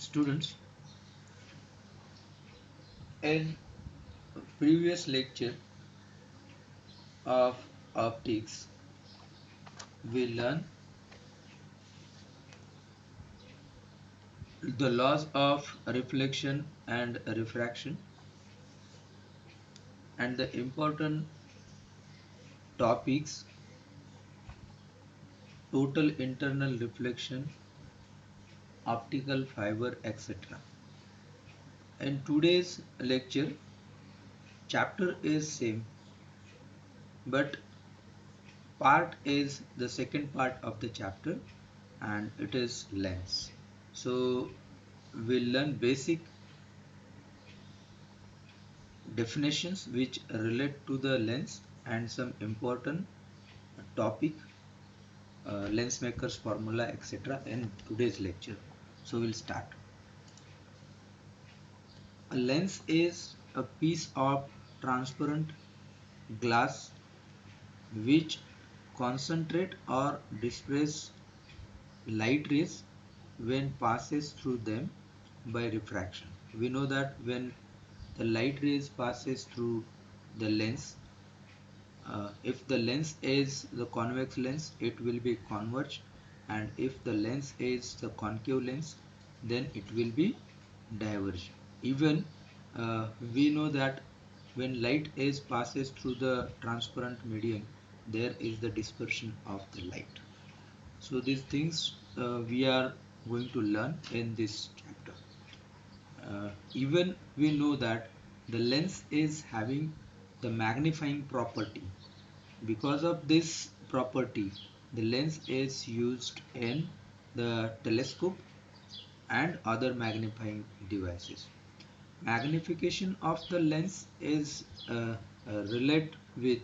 Students, in previous lecture of optics, we learned the laws of reflection and refraction and the important topics: total internal reflection, optical fiber, etc. In today's lecture, chapter is same, but part is the second part of the chapter, and it is lens. So we'll learn basic definitions which relate to the lens and some important topic, lens makers formula, etc. in today's lecture. So we'll start. A lens is a piece of transparent glass which concentrate or disperse light rays when passes through them by refraction. We know that when the light rays passes through the lens, if the lens is the convex lens, it will be converged, and if the lens is the concave lens, then it will be diverged. Even we know that when light is passes through the transparent medium, there is the dispersion of the light. So these things we are going to learn in this chapter. Even we know that the lens is having the magnifying property. Because of this property, the lens is used in the telescope and other magnifying devices. Magnification of the lens is related with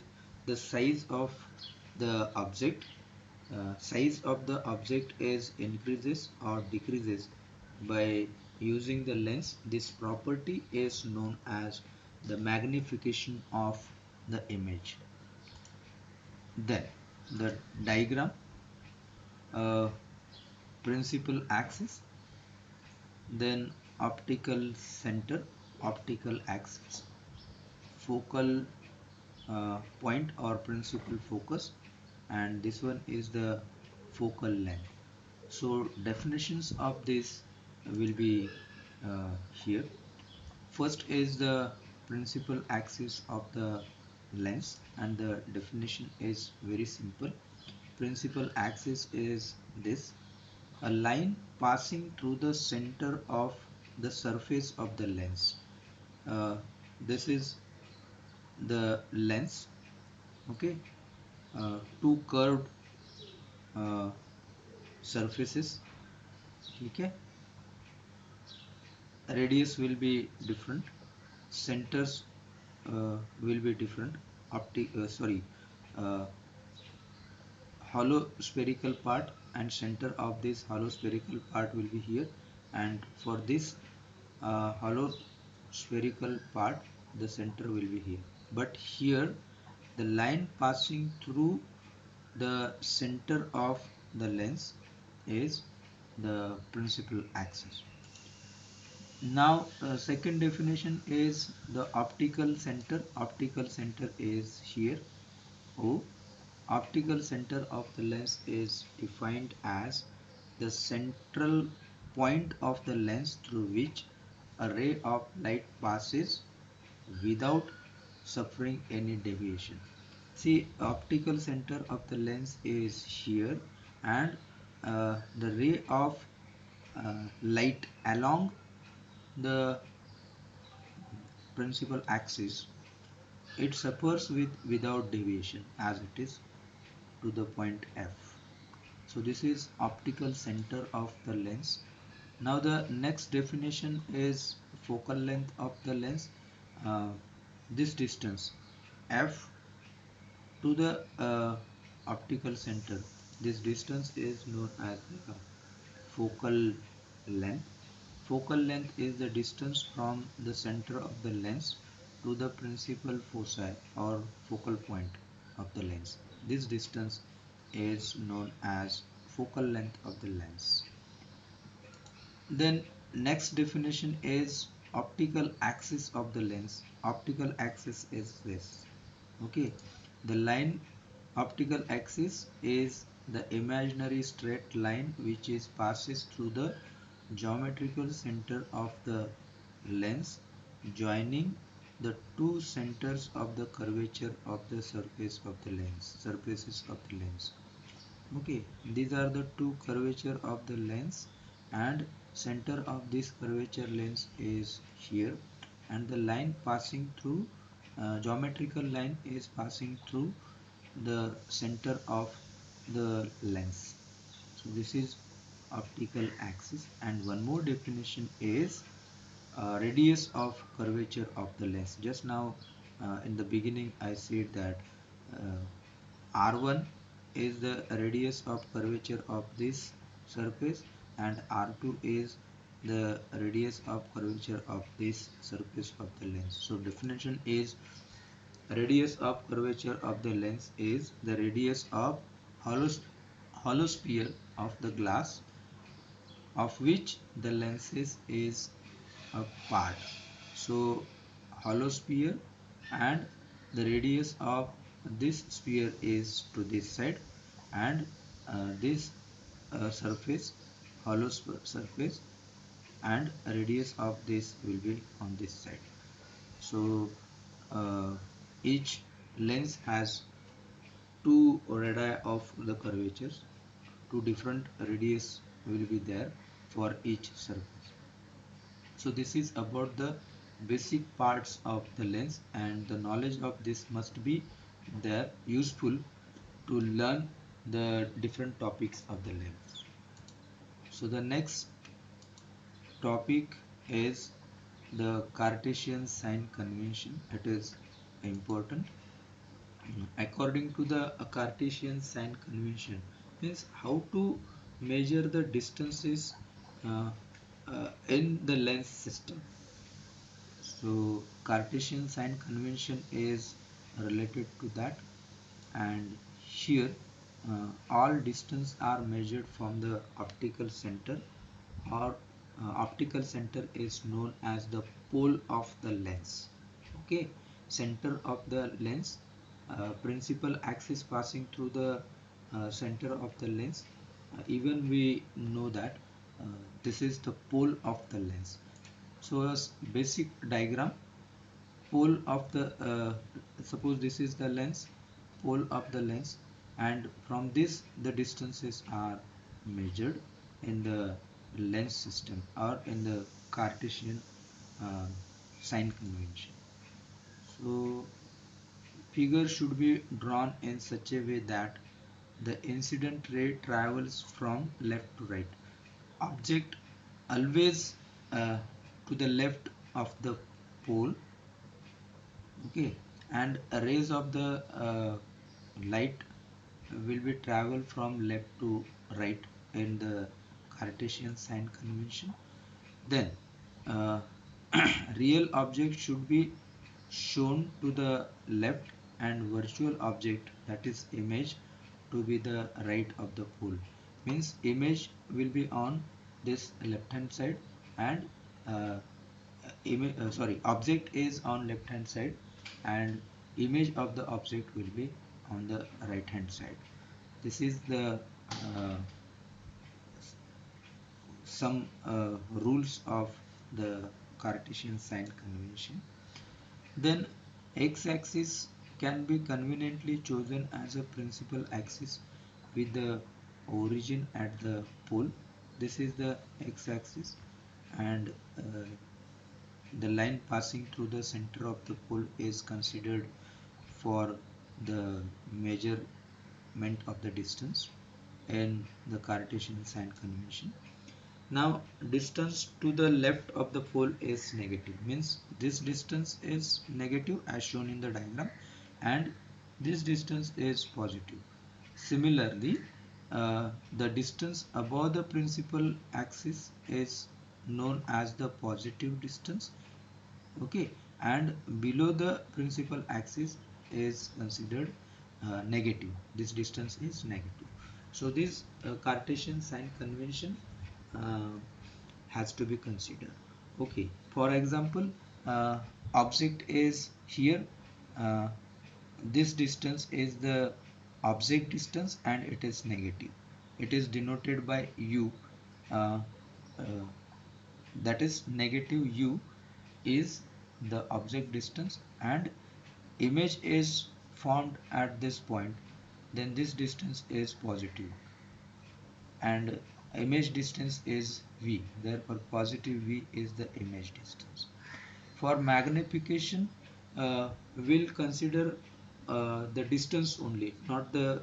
the size of the object. Size of the object is increases or decreases by using the lens. This property is known as the magnification of the image. Then the diagram, uh, principal axis, then optical center, optical axis, focal point or principal focus, and this one is the focal length. So definitions of this will be here. First is the principal axis of the lens, and the definition is very simple. Principal axis is this: a line passing through the center of the surface of the lens. This is the lens. Okay, two curved uh, surfaces. Okay, radius will be different, centers will be different. Uh, Hollow spherical part and center of this hollow spherical part will be here, and for this hollow spherical part the center will be here, but here the line passing through the center of the lens is the principal axis. Now second definition is the optical center. Optical center is here. O. Optical center of the lens is defined as the central point of the lens through which a ray of light passes without suffering any deviation. See, optical center of the lens is here, and the ray of light along the principal axis, it suffers without deviation as it is to the point F. So this is optical center of the lens. Now the next definition is focal length of the lens. Uh, this distance F to the optical center, this distance is known as the focal length. Focal length is the distance from the center of the lens to the principal foci or focal point of the lens. This distance is known as focal length of the lens. Then next definition is optical axis of the lens. Optical axis is this. Okay, the line optical axis is the imaginary straight line which is passes through the geometrical center of the lens, joining the two centers of the curvature of the surfaces of the lens. Okay, these are the two curvature of the lens, and center of this curvature lens is here, and the line passing through geometrical line is passing through the center of the lens. So this is optical axis. And one more definition is radius of curvature of the lens. Just now in the beginning I said that R1 is the radius of curvature of this surface, and R2 is the radius of curvature of this surface of the lens. So definition is radius of curvature of the lens is the radius of hollow, hollow sphere of the glass of which the lenses is a part. So hollow sphere, and the radius of this sphere is to this side, and this surface, surface, and radius of this will be on this side. So uh, each lens has two radii of the curvatures, two different radius will be there for each surface. So this is about the basic parts of the lens, and the knowledge of this must be there useful to learn the different topics of the lens. So the next topic is the Cartesian sign convention. It is important. According to the Cartesian sign convention, means how to measure the distances uh, in the lens system. So Cartesian sign convention is related to that, and here all distance are measured from the optical center, or optical center is known as the pole of the lens. Okay, center of the lens, principal axis passing through the center of the lens. Even we know that this is the pole of the lens. So as basic diagram, pole of the suppose this is the lens, pole of the lens, and from this the distances are measured in the lens system or in the Cartesian uh, sign convention. So figure should be drawn in such a way that the incident ray travels from left to right. Object always to the left of the pole. Okay, and rays of the light will be travel from left to right in the Cartesian sign convention. Then uh, real object should be shown to the left, and virtual object, that is image, to be the right of the pole. Means image will be on this left hand side, and uh, object is on left hand side, and image of the object will be on the right hand side. This is the uh, some rules of the Cartesian sign convention. Then x-axis can be conveniently chosen as a principal axis with the origin at the pole. This is the x-axis, and the line passing through the center of the pole is considered for the measurement of the distance in the Cartesian sign convention. Now distance to the left of the pole is negative, means this distance is negative as shown in the diagram, and this distance is positive. Similarly, the distance above the principal axis is known as the positive distance. Okay, and below the principal axis is considered negative. This distance is negative. So this Cartesian sign convention uh, has to be considered. Okay, for example, object is here. uh, this distance is the object distance and it is negative. It is denoted by u. uh, uh, that is negative u is the object distance, and image is formed at this point, then this distance is positive and image distance is v, therefore positive v is the image distance. For magnification, we'll consider the distance only, not the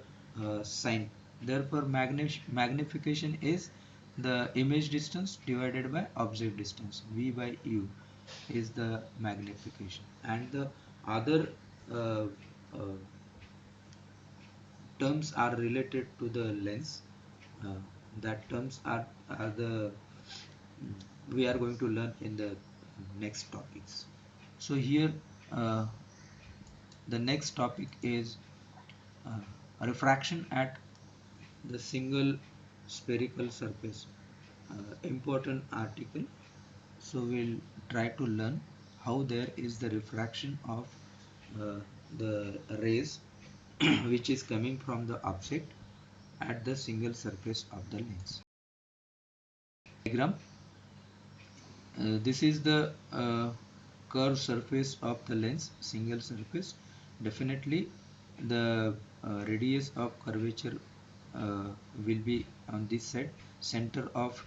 sign. Therefore magnification is the image distance divided by object distance, v by u is the magnification. And the other uh, uh, terms are related to the lens. uh, that terms are the we are going to learn in the next topics. So here uh, the next topic is uh, refraction at the single spherical surface. Important article. So we'll try to learn how there is the refraction of the rays which is coming from the object at the single surface of the lens. Diagram. This is the curved surface of the lens, single surface. Definitely the radius of curvature uh, will be on this side. Center of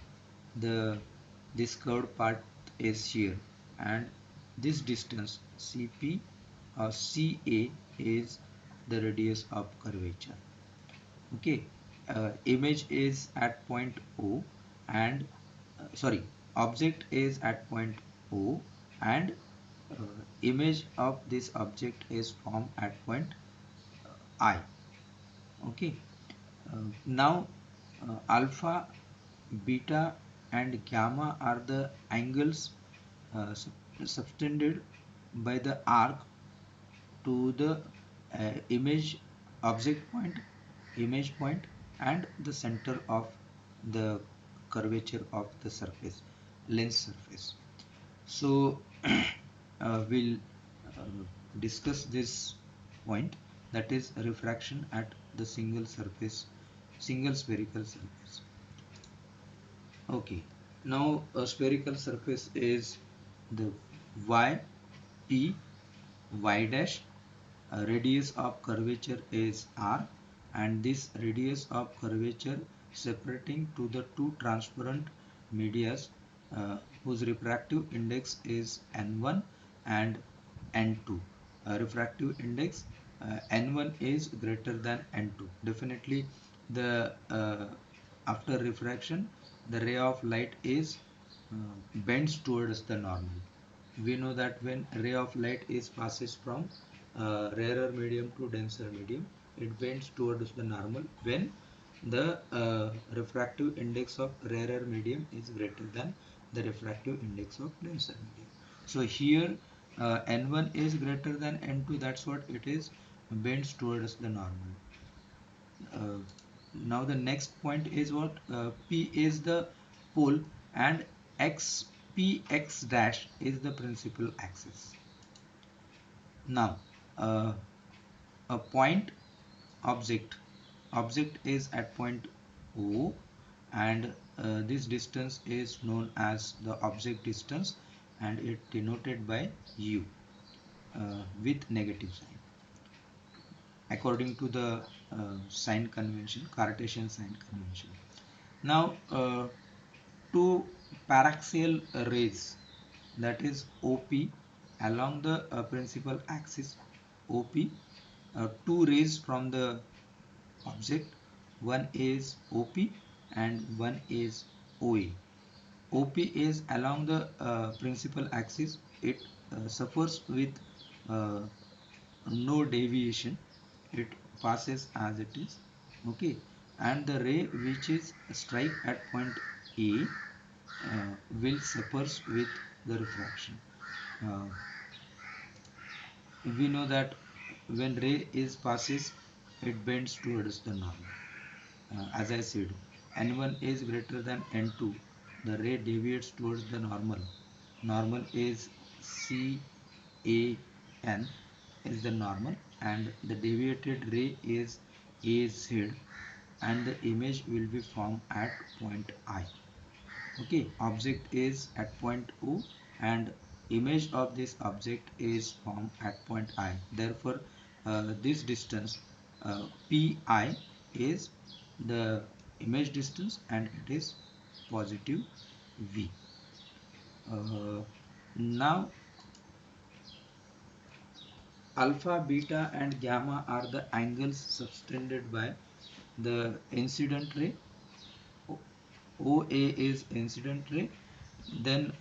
the this curved part is here, and this distance CP or CA is the radius of curvature. Okay, image is at point O, and sorry, object is at point O, and image of this object is formed at point I. Okay, now alpha, beta and gamma are the angles subtended by the arc to the image object point, image point, and the center of the curvature of the surface, lens surface. So we'll discuss this point, that is refraction at the single surface, single spherical surface. Okay, now a spherical surface is the y, p, y dash. Radius of curvature is r, and this radius of curvature separating to the two transparent medias whose refractive index is n1 and n2. Refractive index n1 is greater than n2. Definitely the after refraction the ray of light is bends towards the normal. We know that when ray of light is passes from rarer medium to denser medium, it bends towards the normal when the refractive index of rarer medium is greater than the refractive index of denser medium. So here n1 is greater than n2, that's what it is, bends towards the normal. uh, Now the next point is what, P is the pole and X, Px dash is the principal axis. Now a point object is at point O, and this distance is known as the object distance, and it denoted by u with negative sign according to the sign convention, Cartesian sign convention. Now two paraxial rays, that is OP, along the principal axis OP, two rays from the object, one is OP and one is OA. OP is along the principal axis, it suffers with uh, no deviation, it passes as it is. Okay, and the ray which is strike at point A will suffers with the refraction. uh, we know that when ray is passes, it bends towards the normal. As I said, n1 is greater than n2, the ray deviates towards the normal. Normal is CAN is the normal, and the deviated ray is AZ, and the image will be formed at point I. Okay, object is at point O, and image of this object is formed at point I. Therefore, this distance Pi is the image distance, and it is positive V. Now, alpha, beta and gamma are the angles subtended by the incident ray. OA is incident ray, then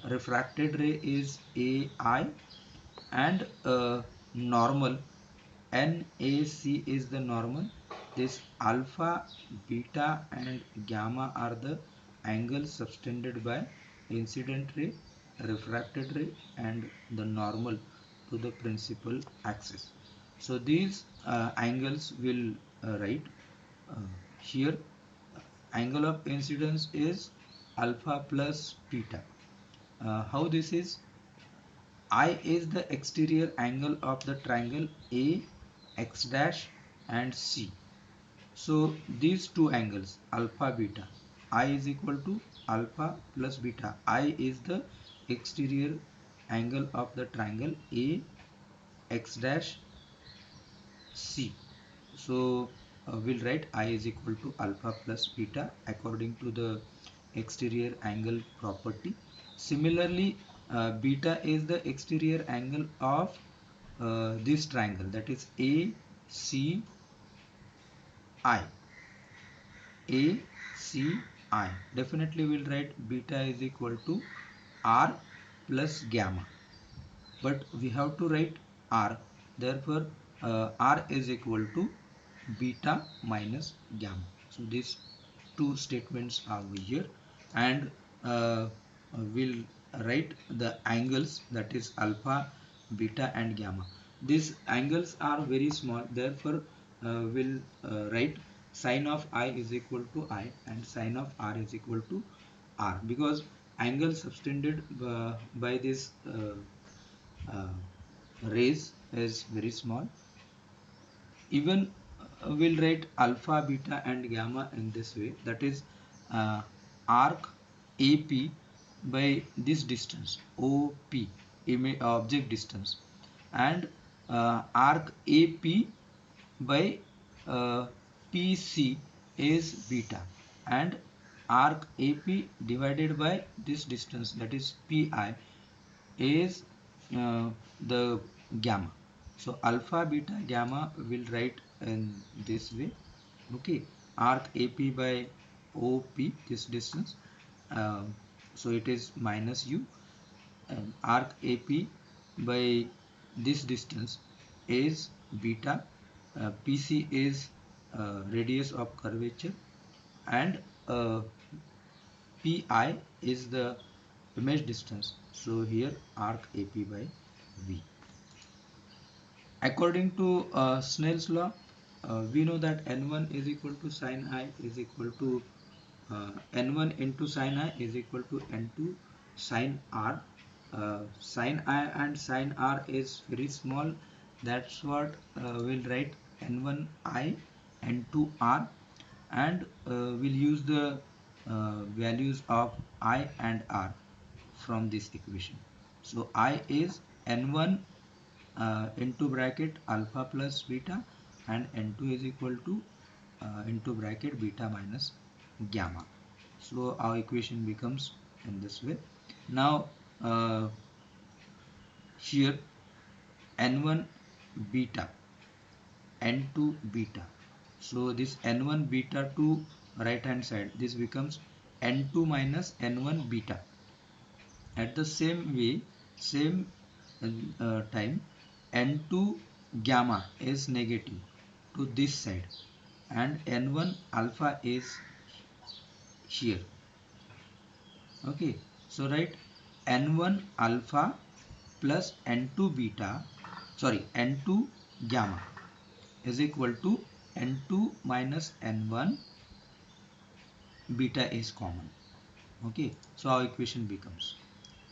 refracted ray is AI, and normal NAC is the normal. This alpha, beta and gamma are the angles subtended by incident ray, refracted ray and the normal to the principal axis. So these angles will write here. Angle of incidence is alpha plus beta. How this is? I is the exterior angle of the triangle A, X dash and C. So these two angles, alpha, beta, I is equal to alpha plus beta. I is the exterior angle of the triangle A, X dash, C. So we'll write I is equal to alpha plus beta according to the exterior angle property. Similarly, beta is the exterior angle of this triangle, that is ACI. ACI. Definitely we'll write beta is equal to R plus gamma, but we have to write R. Therefore, R is equal to beta minus gamma. So these two statements are over here, and we'll write the angles, that is alpha, beta and gamma. These angles are very small, therefore we'll write sine of I is equal to I and sine of R is equal to R, because angle subtended by this uh, rays is very small. Even we'll write alpha, beta and gamma in this way, that is arc AP by this distance OP, object distance, and arc AP by PC is beta, and arc AP divided by this distance, that is PI, is the gamma. So alpha, beta, gamma will write in this way. Okay, arc AP by OP, this distance. So it is minus U. Arc AP by this distance is beta. PC is radius of curvature, and Pi is the image distance. So here arc AP by V. According to Snell's law, we know that N1 is equal to sine I is equal to N1 into sine I is equal to N2 sine R. Sine I and sine R is very small. That's what we'll write N1 I, N2 R, and we'll use the values of I and R from this equation. So I is N1 into bracket alpha plus beta, and N2 is equal to into bracket beta minus gamma. So our equation becomes in this way. Now here N1 beta, N2 beta. So this N1 beta to right hand side, this becomes N2 minus N1 beta. At the same way, same time, N2 gamma is negative to this side, and N1 alpha is here. Okay, so write N1 alpha plus N2 beta, sorry, N2 gamma is equal to N2 minus N1 beta is common. Okay, so our equation becomes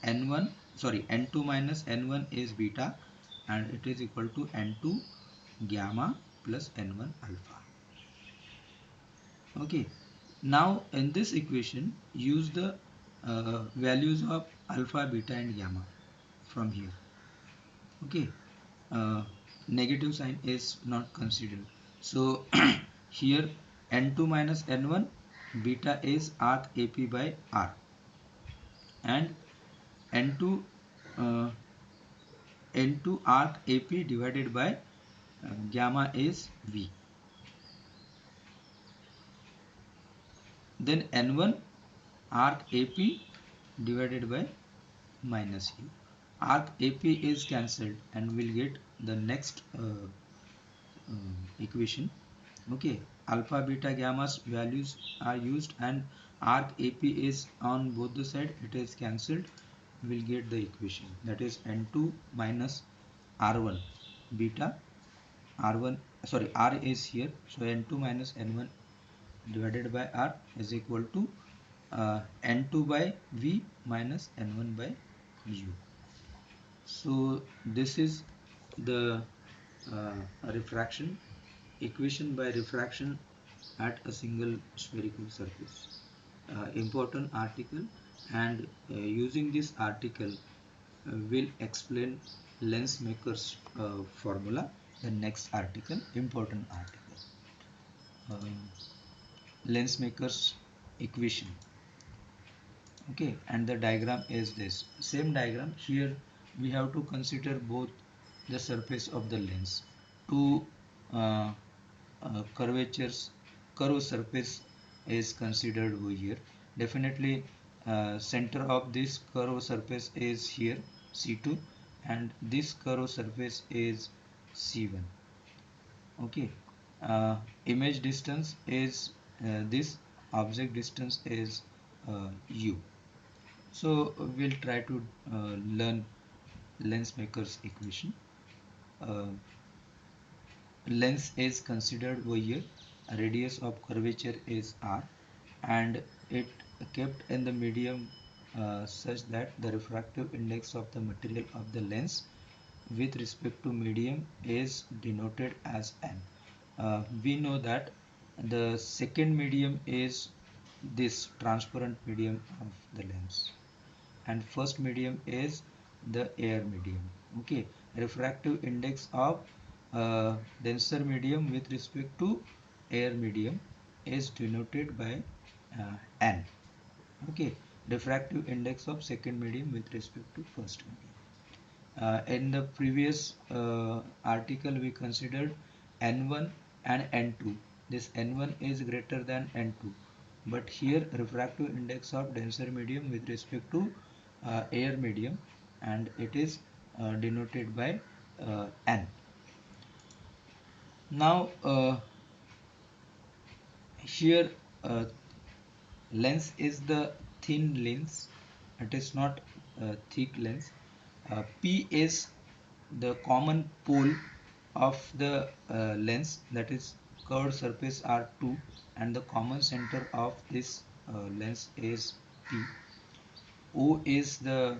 n2 minus n1 is beta, and it is equal to n2 gamma plus n1 alpha. Okay, now in this equation use the values of alpha, beta and gamma from here. Okay, uh, negative sign is not considered, so here n2 minus n1 beta is arc AP by R, and n2 uh, n2 arc AP divided by gamma is V. Then n1 arc AP divided by minus U. Arc AP is cancelled and we'll get the next equation. Okay, alpha, beta, gamma's values are used and arc AP is on both the side, it is cancelled. We'll get the equation, that is n2 minus r1 beta, r1 sorry r is here, so n2 minus n1 divided by r is equal to n2 by v minus n1 by u. So this is the refraction equation by refraction at a single spherical surface. Important article, and using this article will explain Lensmaker's formula. The next article, important article, Lensmaker's equation. Okay, and the diagram is this same diagram. Here we have to consider both the surface of the lens. Two uh, curve surface is considered over here. Definitely center of this curve surface is here C2, and this curve surface is C1. Okay, image distance is this, object distance is U. So we'll try to learn Lensmaker's equation. Uh, Lens is considered over here, radius of curvature is r, and it kept in the medium such that the refractive index of the material of the lens with respect to medium is denoted as n. We know that the second medium is this transparent medium of the lens, and first medium is the air medium. Okay, refractive index of denser medium with respect to air medium is denoted by n. Okay, refractive index of second medium with respect to first medium. In the previous article we considered n1 and n2. This n1 is greater than n2, but here refractive index of denser medium with respect to air medium, and it is denoted by n. Now here lens is the thin lens, it is not thick lens. P is the common pole of the lens, that is curved surface R2, and the common center of this lens is P. O is the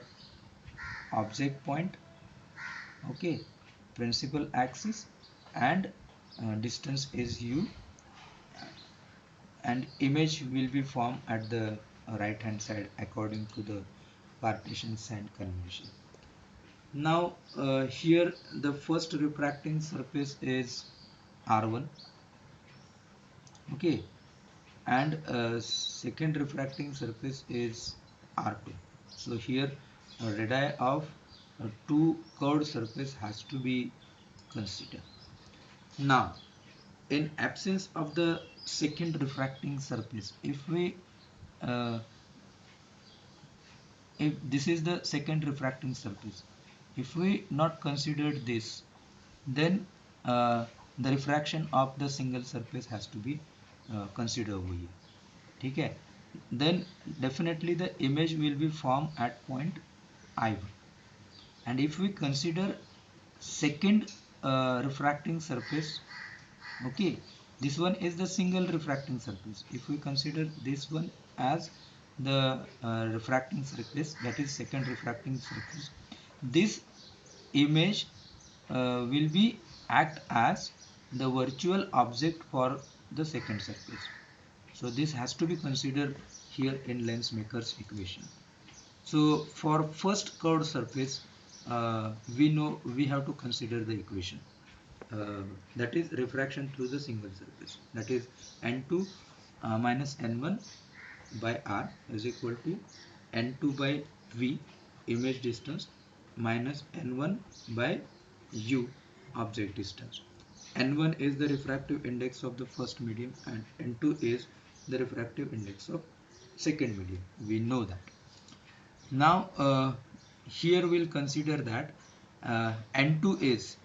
object point, okay, principal axis, and distance is U, and image will be formed at the right hand side according to the partition sign convention. Now here the first refracting surface is R1, okay, and second refracting surface is R2. So here radii of two curved surface has to be considered. Now in absence of the second refracting surface, uh, if this is the second refracting surface, if we not considered this, then the refraction of the single surface has to be considered over here. Okay, then definitely the image will be formed at point I1, and if we consider second refracting surface, okay, this one is the single refracting surface. If we consider this one as the refracting surface, that is second refracting surface, this image will be act as the virtual object for the second surface. So this has to be considered here in Lensmaker's equation. So for first curved surface, we know we have to consider the equation, that is refraction through the single surface, that is n2 minus n1 by r is equal to n2 by v, image distance, minus n1 by u, object distance. N1 is the refractive index of the first medium and N2 is the refractive index of second medium. We know that. Now here we'll consider that N2 is,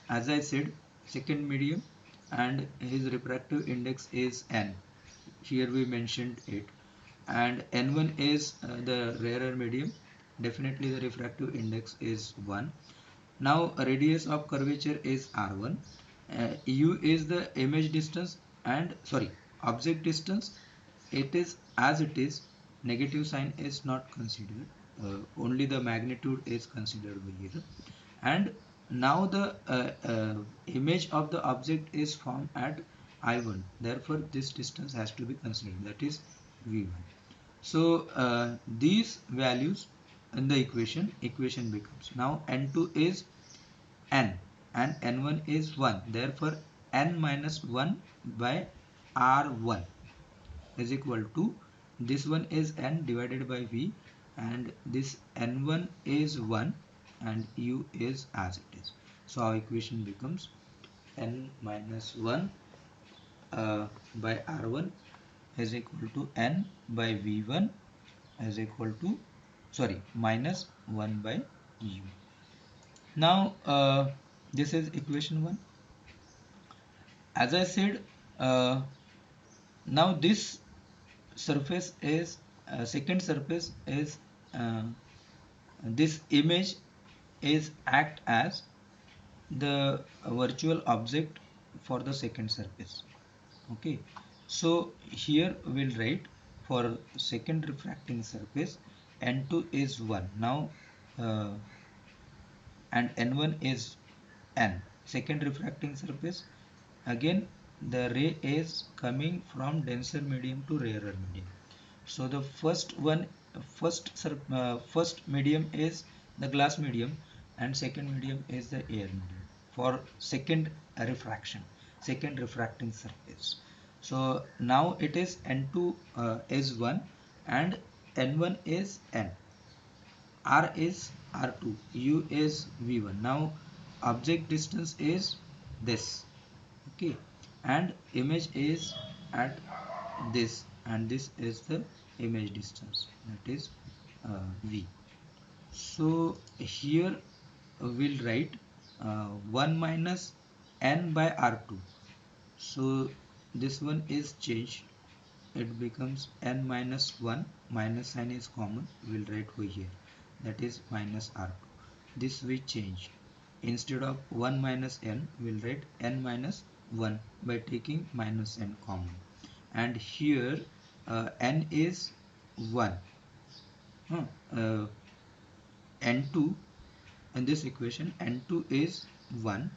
as I said, second medium and his refractive index is N. Here we mentioned it. And N1 is the rarer medium. Definitely the refractive index is 1. Now radius of curvature is R1. U is the image distance and object distance. It is as it is. Negative sign is not considered. Only the magnitude is considered over here. And now the image of the object is formed at I1. Therefore, this distance has to be considered. That is V1. So these values in the equation becomes, now N2 is N and N1 is 1. Therefore, N minus 1 by R1 is equal to, this one is N divided by V and this N1 is 1 and U is as it is. So our equation becomes N minus 1 by R1 is equal to N by V1 is equal to, minus 1 by U. Now this is equation 1. As I said, now this surface is second surface is this image is act as the virtual object for the second surface. Okay, so here we'll write for second refracting surface N2 is 1 now, and N1 is N. Second refracting surface, again the ray is coming from denser medium to rarer medium. So the first medium is the glass medium and second medium is the air medium for second refraction, second refracting surface. So now it is N2 is 1 and N1 is N. R is R2, U is V1. Now object distance is this, okay, and image is at this, and this is the image distance, that is V. So here we'll write 1 minus N by R2. So this one is changed, it becomes N minus 1, minus sign is common, we'll write over here, that is minus R2. This we change, instead of 1 minus N we'll write N minus 1 by taking minus N common, and here N is 1, N2 in this equation N2 is 1,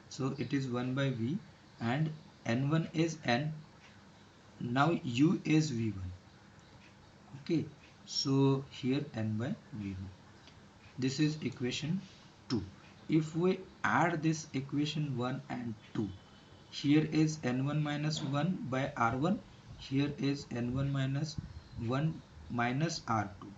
so it is 1 by V and N1 is N. Now U is V1, okay, so here N by V1. This is equation 2. If we add this equation 1 and 2, here is N1 minus 1 by R1, here is N1 minus 1 minus R2.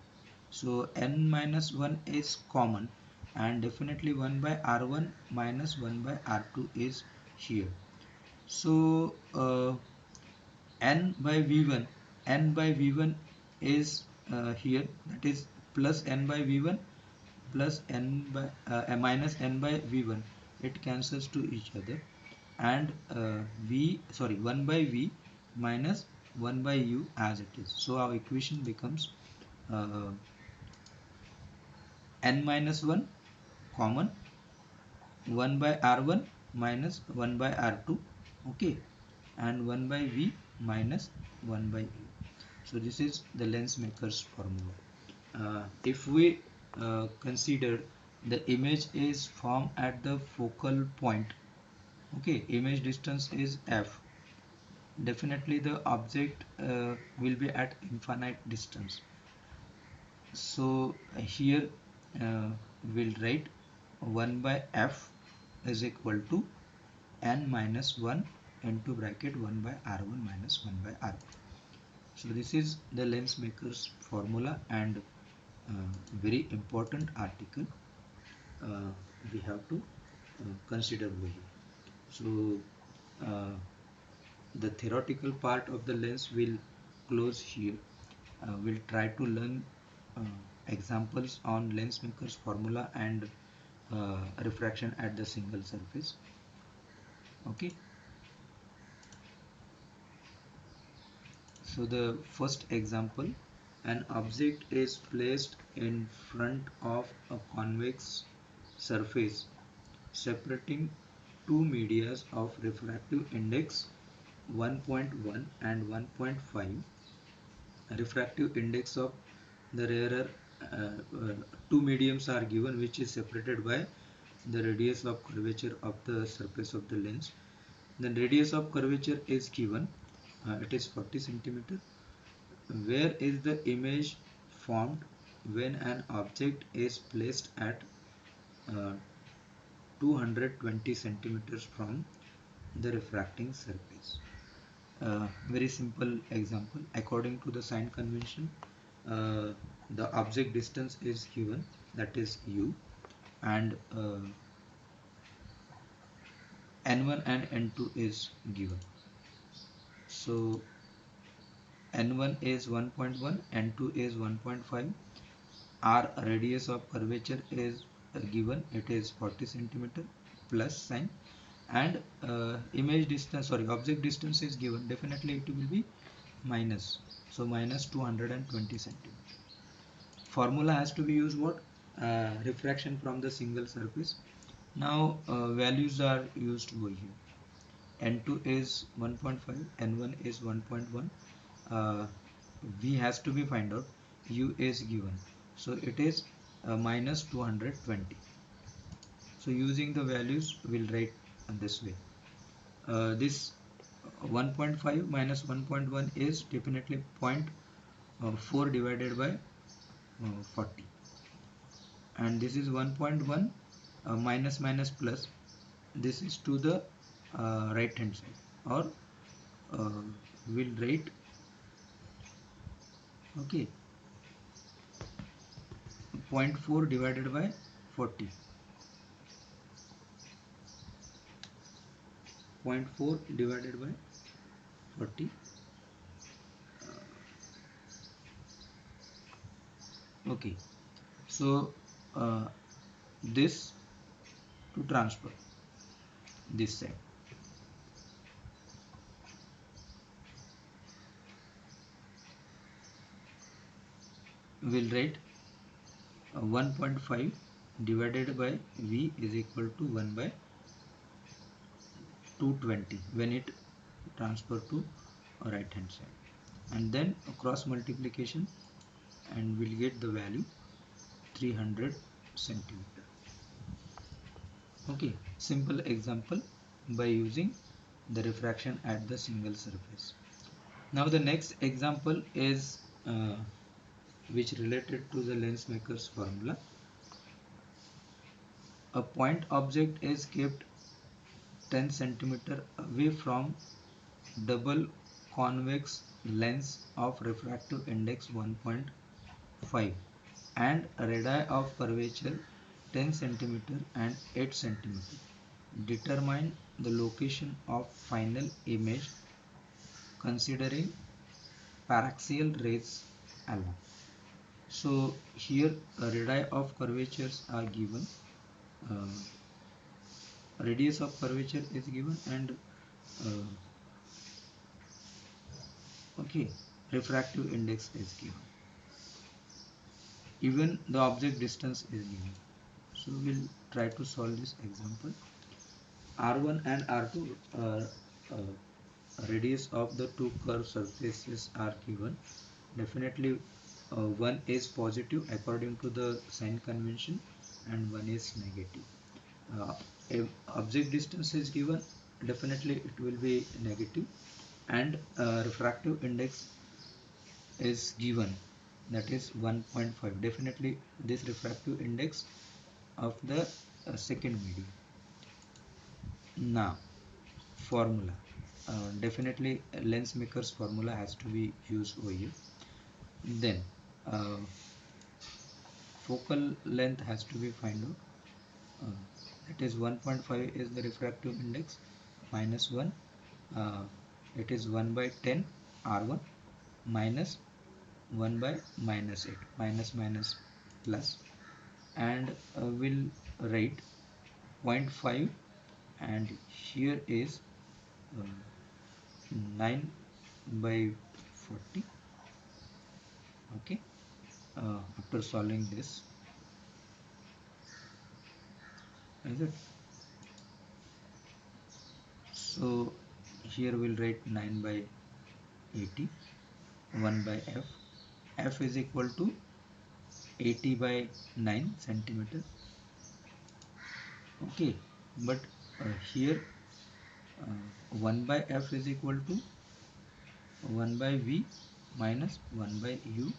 So N minus 1 is common and definitely 1 by R1 minus 1 by R2 is here. So N by V1 is here, that is plus N by V1 plus N by minus N by V1, it cancels to each other, and 1 by V minus 1 by U as it is. So our equation becomes N minus 1 common, 1 by R1 minus 1 by R2, okay, and 1 by V minus 1 by U. So this is the lens maker's formula. If we consider the image is formed at the focal point, okay, image distance is f, definitely the object will be at infinite distance. So here we'll write 1 by f is equal to n minus 1 into bracket 1 by r1 minus 1 by r2. So this is the lens maker's formula, and very important article uh, we have to consider over here. So the theoretical part of the lens will close here. We'll try to learn uh, examples on lens maker's formula and refraction at the single surface. Okay. So the first example, an object is placed in front of a convex surface separating two medias of refractive index 1.1 and 1.5. Refractive index of the rarer two mediums are given, which is separated by the radius of curvature of the surface of the lens. Then radius of curvature is given, it is 40 centimeter. Where is the image formed when an object is placed at uh, 220 centimeters from the refracting surface? Very simple example. According to the sign convention, uh, the object distance is given, that is u, and n1 and n2 is given. So n1 is 1.1, n2 is 1.5. Our radius of curvature is given, it is 40 centimeter plus sign, and image distance, sorry, object distance is given, definitely it will be minus, so minus 220 centimeter. Formula has to be used, what? Refraction from the single surface. Now values are used over here. N2 is 1.5, N1 is 1.1. V has to be find out, U is given, so it is minus 220. So using the values we'll write this way. This 1.5 minus 1.1 is definitely 0.4 divided by 40, and this is 1.1 minus minus plus, this is to the right hand side, or uh, we'll write, okay, 0.4 divided by 40, 0.4 divided by 40. Okay, so this to transfer this side, we'll write 1.5 divided by V is equal to 1 by 220 when it transfer to right hand side, and then a cross multiplication, and we'll get the value 300 centimeter. Okay, simple example by using the refraction at the single surface. Now the next example is which related to the lens maker's formula. A point object is kept 10 centimeter away from double convex lens of refractive index 1.5 and radii of curvature 10 centimeter and 8 centimeter. Determine the location of final image considering paraxial rays along. So here radii of curvatures are given, uh, radius of curvature is given, and uh, okay, refractive index is given. Even the object distance is given. So we'll try to solve this example. R1 and R2 radius of the two curved surfaces are given. definitely one is positive according to the sign convention and one is negative. If object distance is given, definitely it will be negative, and refractive index is given, that is 1.5. Definitely this refractive index of the second medium. Now formula, definitely lens maker's formula has to be used over here. Then uh, focal length has to be find out, uh, that is 1.5 is the refractive index minus 1, uh, it is 1 by 10 r1 minus 1 by minus 8, minus minus plus, and we'll write 0.5, and here is uh, 9 by 40. Okay, after solving this, is it? So here we'll write 9 by 80, 1 by f. F is equal to 80 by 9 centimeter. Okay, but here 1 by f is equal to 1 by v minus 1 by u.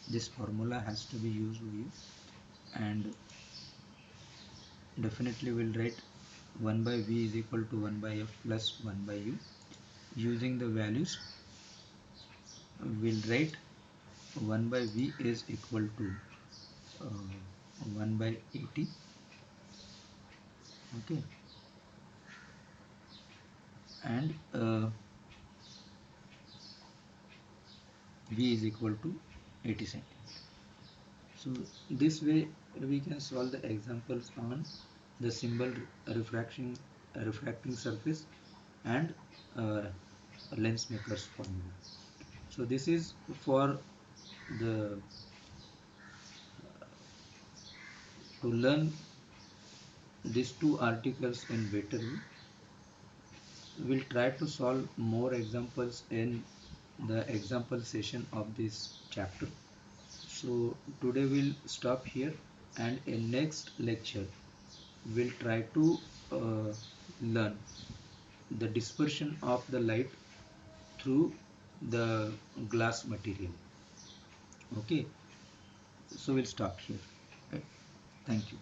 This formula has to be used here, and definitely we'll write 1 by v is equal to 1 by f plus 1 by u. Using the values, we'll write 1 by v is equal to 1 by 80. Okay, and v is equal to 80 centimeters. So this way we can solve the examples on the symbol refracting surface and uh, lens maker's formula. So this is for the to learn these two articles in better way. We'll try to solve more examples in the example session of this chapter. So today we'll stop here, and in next lecture we'll try to learn the dispersion of the light through the glass material. Okay, so we'll stop here. Right. Thank you.